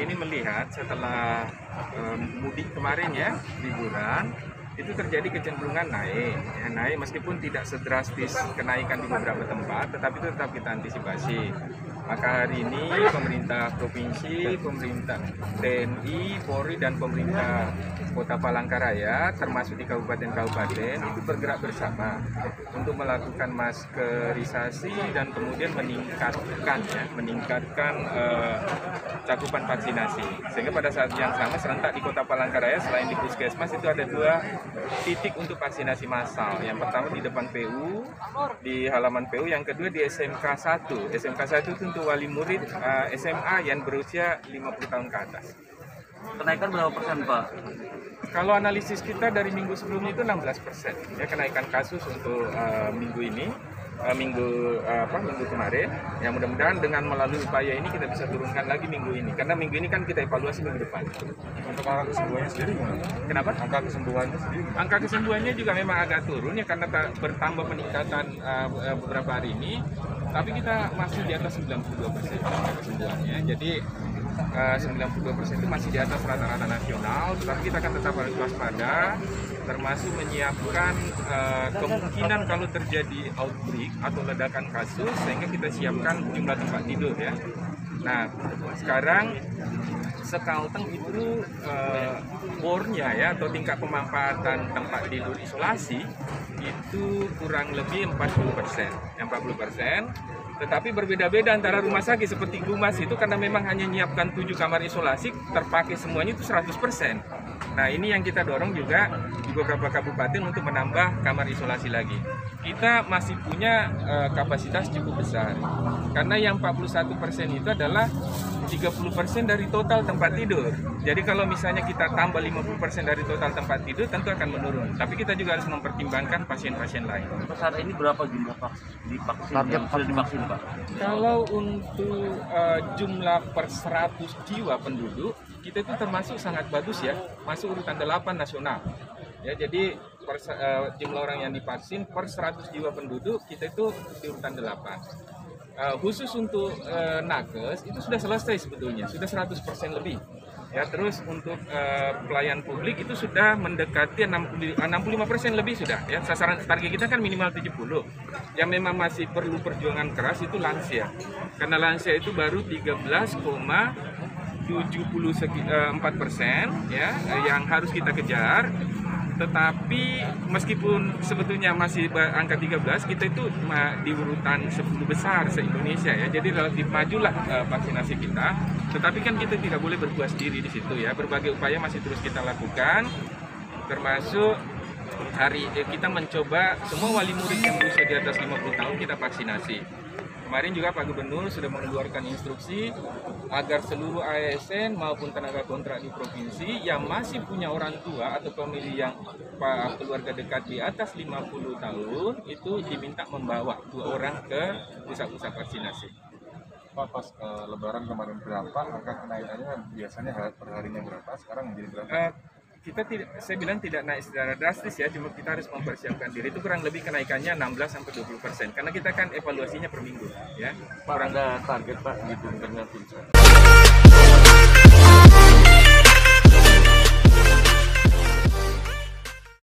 ini melihat setelah mudik kemarin ya, liburan, itu terjadi kecenderungan naik. Ya, naik meskipun tidak sedrastis kenaikan di beberapa tempat, tetapi itu tetap kita antisipasi. Maka hari ini pemerintah provinsi, pemerintah TNI, Polri, dan pemerintah Kota Palangkaraya, termasuk di kabupaten-kabupaten, itu bergerak bersama untuk melakukan maskerisasi dan kemudian meningkatkan cakupan vaksinasi. Sehingga pada saat yang sama serentak di Kota Palangkaraya, selain di Puskesmas, itu ada 2 titik untuk vaksinasi massal. Yang pertama di depan PU, di halaman PU, yang kedua di SMK 1. SMK 1 itu untuk wali murid SMA yang berusia 50 tahun ke atas. Kenaikan berapa persen, Pak? Kalau analisis kita dari minggu sebelumnya itu 16%. Ya, kenaikan kasus untuk minggu ini, minggu kemarin. Ya, mudah-mudahan dengan melalui upaya ini kita bisa turunkan lagi minggu ini. Karena minggu ini kan kita evaluasi minggu depan. Untuk angka kesembuhannya sendiri gimana? Kenapa? Angka kesembuhannya sendiri? Angka kesembuhannya juga memang agak turun ya karena bertambah peningkatan beberapa hari ini. Tapi kita masih di atas 92% angka kesembuhannya. Jadi 92% itu masih di atas rata-rata nasional. Tetapi kita akan tetap harus waspada, termasuk menyiapkan kemungkinan kalau terjadi outbreak atau ledakan kasus, sehingga kita siapkan jumlah tempat tidur ya. Nah, sekarang Sekalteng itu bornya ya atau tingkat pemanfaatan tempat tidur isolasi itu kurang lebih 40%. 40%. Tetapi berbeda-beda antara rumah sakit seperti Gumas itu karena memang hanya menyiapkan 7 kamar isolasi, terpakai semuanya itu 100%. Nah, ini yang kita dorong juga di beberapa kabupaten untuk menambah kamar isolasi lagi. Kita masih punya kapasitas cukup besar. Karena yang 41% itu adalah 30% dari total tempat tidur. Jadi kalau misalnya kita tambah 50% dari total tempat tidur tentu akan menurun. Tapi kita juga harus mempertimbangkan pasien-pasien lain. Saat ini berapa jumlah vaksin yang sudah divaksin, Pak? Kalau untuk jumlah per 100 jiwa penduduk, kita itu termasuk sangat bagus ya, masuk urutan 8 nasional. Ya, jadi jumlah orang yang divaksin per 100 jiwa penduduk, kita itu di urutan 8. Khusus untuk nakes itu sudah selesai sebetulnya, sudah 100% lebih. Ya, terus untuk pelayan publik itu sudah mendekati 65% lebih sudah. Ya, sasaran target kita kan minimal 70. Yang memang masih perlu perjuangan keras itu lansia. Karena lansia itu baru 13,74% ya yang harus kita kejar. Tetapi meskipun sebetulnya masih angka 13, kita itu di urutan 10 besar se-Indonesia ya. Jadi relatif majulah vaksinasi kita. Tetapi kan kita tidak boleh berpuas diri di situ ya. Berbagai upaya masih terus kita lakukan. Termasuk kita mencoba semua wali murid yang berusia di atas 50 tahun kita vaksinasi. Kemarin juga Pak Gubernur sudah mengeluarkan instruksi agar seluruh ASN maupun tenaga kontrak di provinsi yang masih punya orang tua atau pemilih yang keluarga dekat di atas 50 tahun itu diminta membawa 2 orang ke pusat-pusat vaksinasi. Pak, pas Lebaran kemarin berapa angka kenaikannya? Biasanya perharinya berapa? Sekarang menjadi berapa? Saya bilang tidak naik secara drastis ya, cuma kita harus mempersiapkan diri. Itu kurang lebih kenaikannya 16-20%, karena kita kan evaluasinya per minggu ya. Pak, ada target Pak gitu dengan tim